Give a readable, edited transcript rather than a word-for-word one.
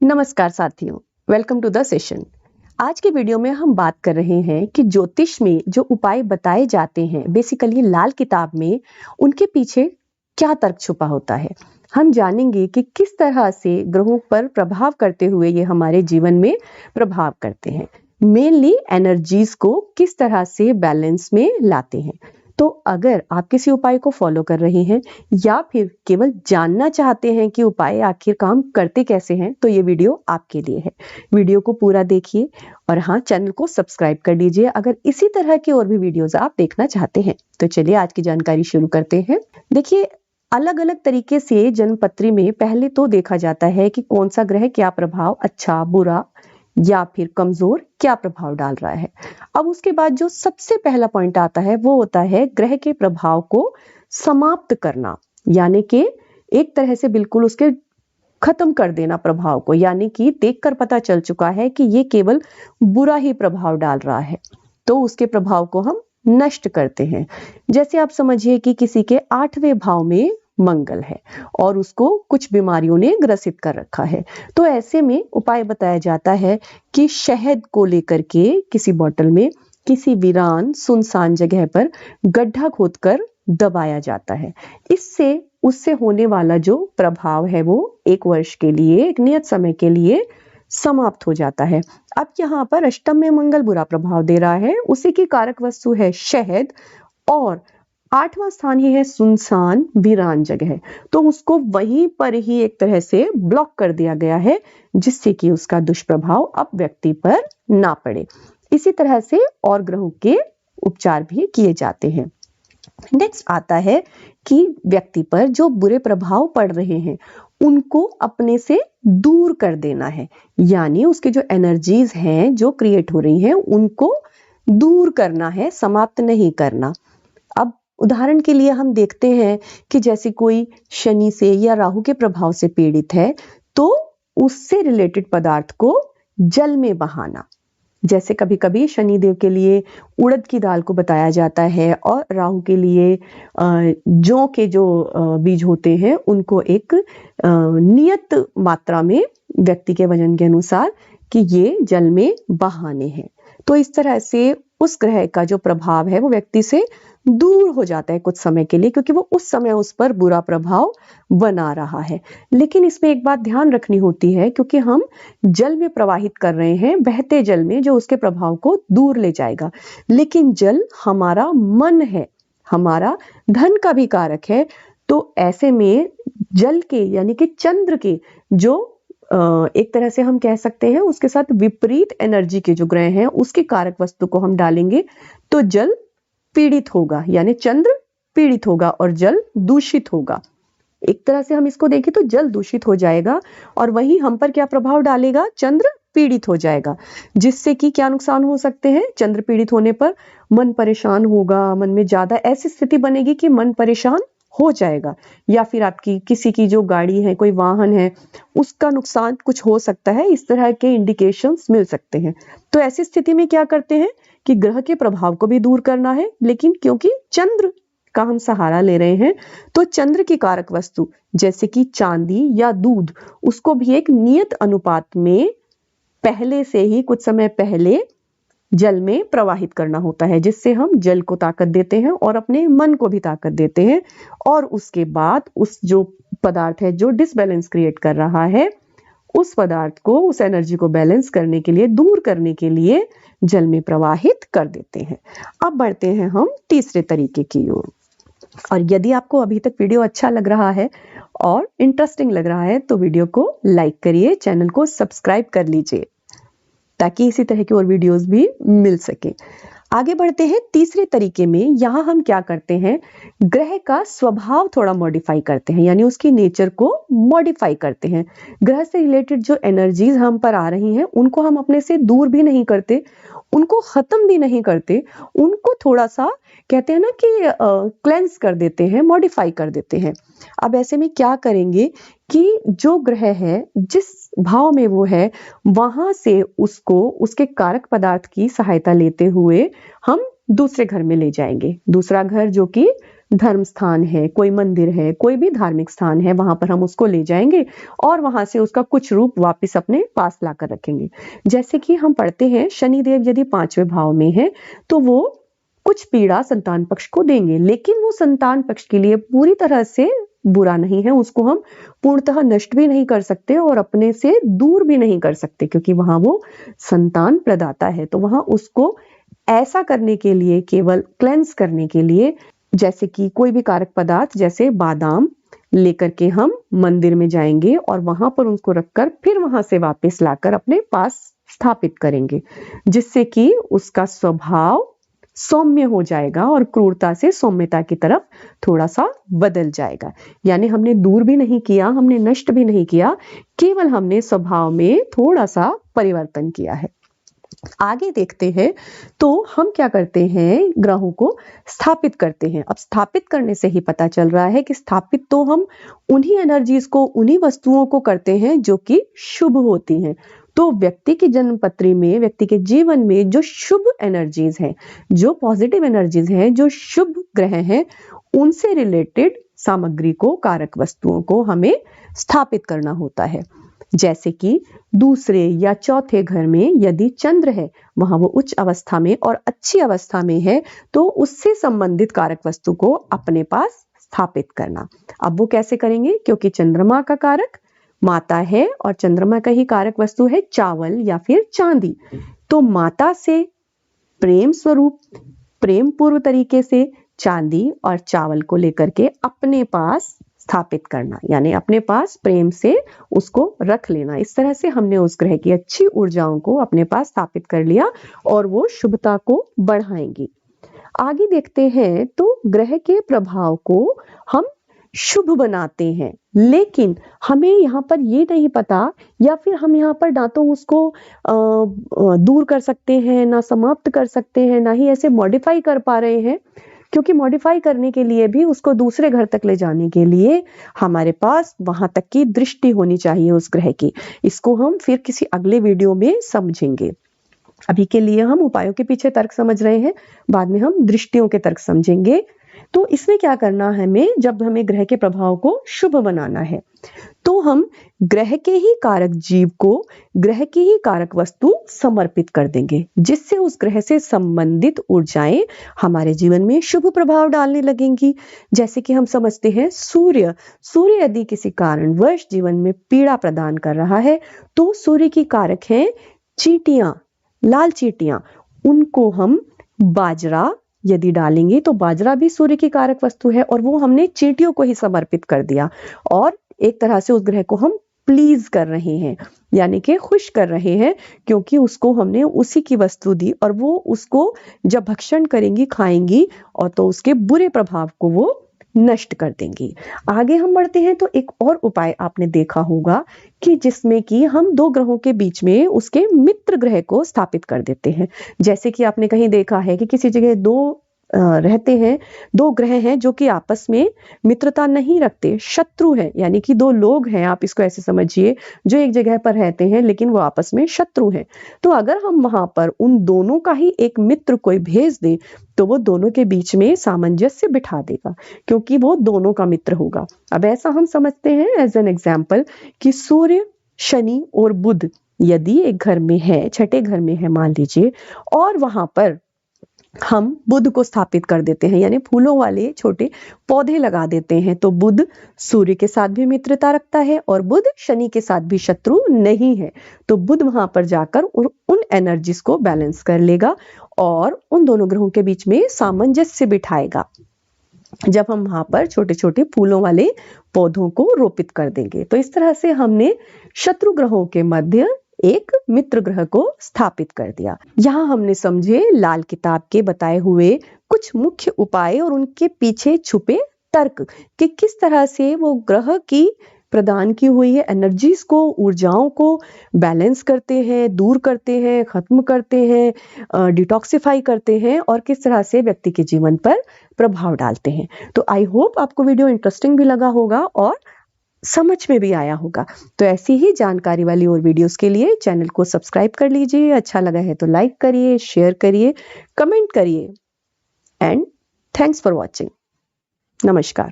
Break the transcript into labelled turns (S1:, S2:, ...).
S1: नमस्कार साथियों, welcome to the session. आज के वीडियो में हम बात कर रहे हैं कि ज्योतिष में जो उपाय बताए जाते हैं, बेसिकली लाल किताब में, उनके पीछे क्या तर्क छुपा होता है। हम जानेंगे कि किस तरह से ग्रहों पर प्रभाव करते हुए ये हमारे जीवन में प्रभाव करते हैं, मेनली एनर्जीज को किस तरह से बैलेंस में लाते हैं। तो अगर आप किसी उपाय को फॉलो कर रहे हैं या फिर केवल जानना चाहते हैं कि उपाय आखिर काम करते कैसे हैं, तो ये वीडियो आपके लिए है। वीडियो को पूरा देखिए और हाँ, चैनल को सब्सक्राइब कर लीजिए अगर इसी तरह की और भी वीडियोस आप देखना चाहते हैं। तो चलिए आज की जानकारी शुरू करते हैं। देखिए, अलग अलग तरीके से जन्मपत्री में पहले तो देखा जाता है कि कौन सा ग्रह क्या प्रभाव, अच्छा बुरा या फिर कमजोर, क्या प्रभाव डाल रहा है। अब उसके बाद जो सबसे पहला पॉइंट आता है वो होता है ग्रह के प्रभाव को समाप्त करना, यानी कि एक तरह से बिल्कुल उसके खत्म कर देना प्रभाव को, यानी कि देखकर पता चल चुका है कि ये केवल बुरा ही प्रभाव डाल रहा है, तो उसके प्रभाव को हम नष्ट करते हैं। जैसे आप समझिए कि किसी के 8वें भाव में मंगल है और उसको कुछ बीमारियों ने ग्रसित कर रखा है, तो ऐसे में उपाय बताया जाता है कि शहद को लेकर के किसी बोतल में किसी वीरान सुनसान जगह पर गड्ढा खोदकर दबाया जाता है। इससे उससे होने वाला जो प्रभाव है वो 1 वर्ष के लिए, एक नियत समय के लिए समाप्त हो जाता है। अब यहाँ पर अष्टम में मंगल बुरा प्रभाव दे रहा है, उसी की कारक वस्तु है शहद और 8वां स्थान ही है सुनसान वीरान जगह, तो उसको वहीं पर ही एक तरह से ब्लॉक कर दिया गया है, जिससे कि उसका दुष्प्रभाव अब व्यक्ति पर ना पड़े। इसी तरह से और ग्रहों के उपचार भी किए जाते हैं। नेक्स्ट आता है कि व्यक्ति पर जो बुरे प्रभाव पड़ रहे हैं उनको अपने से दूर कर देना है, यानी उसके जो एनर्जीज हैं जो क्रिएट हो रही हैं उनको दूर करना है, समाप्त नहीं करना। अब उदाहरण के लिए हम देखते हैं कि जैसे कोई शनि से या राहु के प्रभाव से पीड़ित है, तो उससे रिलेटेड पदार्थ को जल में बहाना। जैसे कभी कभी शनिदेव के लिए उड़द की दाल को बताया जाता है और राहु के लिए जौ के जो बीज होते हैं उनको एक नियत मात्रा में व्यक्ति के वजन के अनुसार कि ये जल में बहाने हैं। तो इस तरह से उस ग्रह का जो प्रभाव है वो व्यक्ति से दूर हो जाता है कुछ समय के लिए, क्योंकि वो उस समय उस पर बुरा प्रभाव बना रहा है। लेकिन इसमें एक बात ध्यान रखनी होती है, क्योंकि हम जल में प्रवाहित कर रहे हैं, बहते जल में, जो उसके प्रभाव को दूर ले जाएगा। लेकिन जल हमारा मन है, हमारा धन का भी कारक है, तो ऐसे में जल के यानी कि चंद्र के जो एक तरह से हम कह सकते हैं उसके साथ विपरीत एनर्जी के जो ग्रह हैं उसकी कारक वस्तु को हम डालेंगे तो जल पीड़ित होगा, यानी चंद्र पीड़ित होगा और जल दूषित होगा। एक तरह से हम इसको देखें तो जल दूषित हो जाएगा और वहीं हम पर क्या प्रभाव डालेगा, चंद्र पीड़ित हो जाएगा, जिससे कि क्या नुकसान हो सकते हैं। चंद्र पीड़ित होने पर मन परेशान होगा, मन में ज्यादा ऐसी स्थिति बनेगी कि मन परेशान हो जाएगा, या फिर आपकी किसी की जो गाड़ी है, कोई वाहन है, उसका नुकसान कुछ हो सकता है। इस तरह के इंडिकेशंस मिल सकते हैं। तो ऐसी स्थिति में क्या करते हैं कि ग्रह के प्रभाव को भी दूर करना है, लेकिन क्योंकि चंद्र का हम सहारा ले रहे हैं, तो चंद्र की कारक वस्तु जैसे कि चांदी या दूध, उसको भी एक नियत अनुपात में पहले से ही कुछ समय पहले जल में प्रवाहित करना होता है, जिससे हम जल को ताकत देते हैं और अपने मन को भी ताकत देते हैं। और उसके बाद उस जो पदार्थ है जो डिसबैलेंस क्रिएट कर रहा है, उस पदार्थ को, उस एनर्जी को बैलेंस करने के लिए, दूर करने के लिए जल में प्रवाहित कर देते हैं। अब बढ़ते हैं हम तीसरे तरीके की ओर। और यदि आपको अभी तक वीडियो अच्छा लग रहा है और इंटरेस्टिंग लग रहा है तो वीडियो को लाइक करिए, चैनल को सब्सक्राइब कर लीजिए ताकि इसी तरह की और वीडियोस भी मिल सके। आगे बढ़ते हैं तीसरे तरीके में। यहाँ हम क्या करते हैं, ग्रह का स्वभाव थोड़ा मॉडिफाई करते हैं, यानी उसकी नेचर को मॉडिफाई करते हैं। ग्रह से रिलेटेड जो एनर्जीज हम पर आ रही हैं उनको हम अपने से दूर भी नहीं करते, उनको खत्म भी नहीं करते, उनको थोड़ा सा कहते हैं ना कि क्लेंस कर देते हैं, मॉडिफाई कर देते हैं। अब ऐसे में क्या करेंगे कि जो ग्रह है जिस भाव में वो है वहां से उसको उसके कारक पदार्थ की सहायता लेते हुए हम दूसरे घर में ले जाएंगे। दूसरा घर जो कि धर्म स्थान है, कोई मंदिर है, कोई भी धार्मिक स्थान है, वहां पर हम उसको ले जाएंगे और वहां से उसका कुछ रूप वापस अपने पास लाकर रखेंगे। जैसे कि हम पढ़ते हैं शनिदेव यदि 5वें भाव में है तो वो कुछ पीड़ा संतान पक्ष को देंगे, लेकिन वो संतान पक्ष के लिए पूरी तरह से बुरा नहीं है, उसको हम पूर्णतः नष्ट भी नहीं कर सकते और अपने से दूर भी नहीं कर सकते, क्योंकि वहां वो संतान प्रदाता है। तो वहां उसको ऐसा करने के लिए, केवल क्लेंस करने के लिए, जैसे कि कोई भी कारक पदार्थ जैसे बादाम लेकर के हम मंदिर में जाएंगे और वहां पर उनको रखकर फिर वहां से वापस लाकर अपने पास स्थापित करेंगे, जिससे कि उसका स्वभाव सौम्य हो जाएगा और क्रूरता से सौम्यता की तरफ थोड़ा सा बदल जाएगा। यानी हमने दूर भी नहीं किया, हमने नष्ट भी नहीं किया, केवल हमने स्वभाव में थोड़ा सा परिवर्तन किया है। आगे देखते हैं तो हम क्या करते हैं, ग्रहों को स्थापित करते हैं। अब स्थापित करने से ही पता चल रहा है कि स्थापित तो हम उन्हीं एनर्जीज को, उन्हीं वस्तुओं को करते हैं जो कि शुभ होती हैं। तो व्यक्ति की जन्म पत्री में, व्यक्ति के जीवन में जो शुभ एनर्जीज हैं, जो पॉजिटिव एनर्जीज हैं, जो शुभ ग्रह हैं, उनसे रिलेटेड सामग्री को, कारक वस्तुओं को हमें स्थापित करना होता है। जैसे कि दूसरे या चौथे घर में यदि चंद्र है, वहां वो उच्च अवस्था में और अच्छी अवस्था में है, तो उससे संबंधित कारक वस्तु को अपने पास स्थापित करना। अब वो कैसे करेंगे, क्योंकि चंद्रमा का कारक माता है और चंद्रमा का ही कारक वस्तु है चावल या फिर चांदी। तो माता से प्रेम स्वरूप, प्रेम पूर्व तरीके से चांदी और चावल को लेकर के अपने पास स्थापित करना, यानी अपने पास प्रेम से उसको रख लेना। इस तरह से हमने उस ग्रह की अच्छी ऊर्जाओं को अपने पास स्थापित कर लिया और वो शुभता को बढ़ाएंगी। आगे देखते हैं तो ग्रह के प्रभाव को हम शुभ बनाते हैं, लेकिन हमें यहाँ पर ये नहीं पता, या फिर हम यहाँ पर ना तो उसको दूर कर सकते हैं, ना समाप्त कर सकते हैं, ना ही ऐसे मॉडिफाई कर पा रहे हैं, क्योंकि मॉडिफाई करने के लिए भी, उसको दूसरे घर तक ले जाने के लिए हमारे पास वहां तक की दृष्टि होनी चाहिए उस ग्रह की। इसको हम फिर किसी अगले वीडियो में समझेंगे। अभी के लिए हम उपायों के पीछे तर्क समझ रहे हैं, बाद में हम दृष्टियों के तर्क समझेंगे। तो इसमें क्या करना है हमें, जब हमें ग्रह के प्रभाव को शुभ बनाना है तो हम ग्रह के ही कारक जीव को ग्रह की ही कारक वस्तु समर्पित कर देंगे, जिससे उस ग्रह से संबंधित ऊर्जाएं हमारे जीवन में शुभ प्रभाव डालने लगेंगी। जैसे कि हम समझते हैं सूर्य यदि किसी कारणवश जीवन में पीड़ा प्रदान कर रहा है, तो सूर्य की कारक है चींटियां, लाल चींटियां। उनको हम बाजरा यदि डालेंगे तो बाजरा भी सूर्य की कारक वस्तु है और वो हमने चींटियों को ही समर्पित कर दिया, और एक तरह से उस ग्रह को हम प्लीज कर रहे हैं, यानी कि खुश कर रहे हैं, क्योंकि उसको हमने उसी की वस्तु दी और वो उसको जब भक्षण करेंगी, खाएंगी, और तो उसके बुरे प्रभाव को वो नष्ट कर देंगी। आगे हम बढ़ते हैं तो एक और उपाय आपने देखा होगा कि जिसमें कि हम दो ग्रहों के बीच में उसके मित्र ग्रह को स्थापित कर देते हैं। जैसे कि आपने कहीं देखा है कि किसी जगह दो रहते हैं, दो ग्रह हैं जो कि आपस में मित्रता नहीं रखते, शत्रु हैं, यानी कि दो लोग हैं, आप इसको ऐसे समझिए, जो एक जगह पर रहते हैं लेकिन वो आपस में शत्रु हैं। तो अगर हम वहां पर उन दोनों का ही एक मित्र कोई भेज दे तो वो दोनों के बीच में सामंजस्य बिठा देगा, क्योंकि वो दोनों का मित्र होगा। अब ऐसा हम समझते हैं एज एन एग्जाम्पल कि सूर्य, शनि और बुध यदि एक घर में है, छठे घर में है मान लीजिए, और वहां पर हम बुध को स्थापित कर देते हैं, यानी फूलों वाले छोटे पौधे लगा देते हैं, तो बुध सूर्य के साथ भी मित्रता रखता है और बुध शनि के साथ भी शत्रु नहीं है। तो बुध वहां पर जाकर उन एनर्जीज को बैलेंस कर लेगा और उन दोनों ग्रहों के बीच में सामंजस्य बिठाएगा, जब हम वहां पर छोटे छोटे फूलों वाले पौधों को रोपित कर देंगे। तो इस तरह से हमने शत्रु ग्रहों के मध्य एक मित्र ग्रह को स्थापित कर दिया। यहाँ हमने समझे लाल किताब के बताए हुए कुछ मुख्य उपाय और उनके पीछे छुपे तर्क कि किस तरह से वो ग्रह की प्रदान की हुई है एनर्जीज को, ऊर्जाओं को बैलेंस करते हैं, दूर करते हैं, खत्म करते हैं, डिटॉक्सिफाई करते हैं, और किस तरह से व्यक्ति के जीवन पर प्रभाव डालते हैं। तो आई होप आपको वीडियो इंटरेस्टिंग भी लगा होगा और समझ में भी आया होगा। तो ऐसी ही जानकारी वाली और वीडियोस के लिए चैनल को सब्सक्राइब कर लीजिए। अच्छा लगा है तो लाइक करिए, शेयर करिए, कमेंट करिए, एंड थैंक्स फॉर वॉचिंग। नमस्कार।